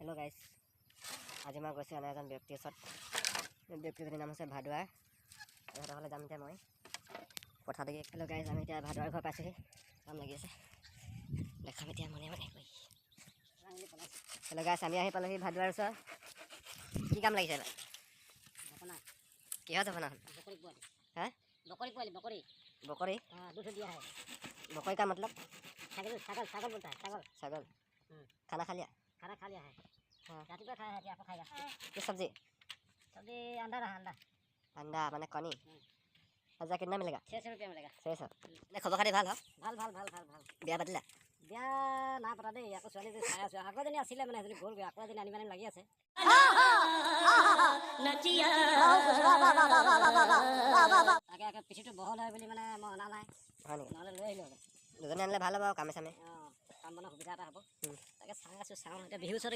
Hello guys, आज मैं गई एने एजन व्यक्तिर ओसर व्यक्तिजनीर नाम है भादुआ हमें जाम मैं पथा देखी। हेलो गाइस, आम इतना भादुआर घर पासी काम लगी देखा इतना मने मने गई। हेलो गाइस, आम पालि भादुआर ओसर कि काम लगे क्या जपना हाँ बकरी बकरी का मतलब छागल बोलता है छगल। खाना खा लिया? खाना खा लिया है। हाँ। रात खाया है, आपको खाएगा किस सब्जी? सब्जी अंडा रहा अंडा अंडा मैंने कनी। हजार कितना मिलेगा? 600 रुपया मिलेगा। 600। खबर खाती ভাল ভাল ভাল ভাল ভাল ভাল বিয়া পাতিলা? বিয়া না পতা দেই, আকৌ ছোৱালী চাই আছো। আগৰজনী আছিলে মানে এজনী গ'ল, আকৌ এজনী আনিব লাগি আছে। তাকে পিঠিটো বহল হয় বুলি মানে মই অনা নাই, হয় নেকি? নহ'লে লৈ আহিলোঁ। দুজনী আনিলে ভাল হ'ব কামে চামে। কাম বনৰ সুবিধা এটা হ'ব। তাকে চাই আছোঁ, চাওঁ এতিয়া বিহু ওচৰত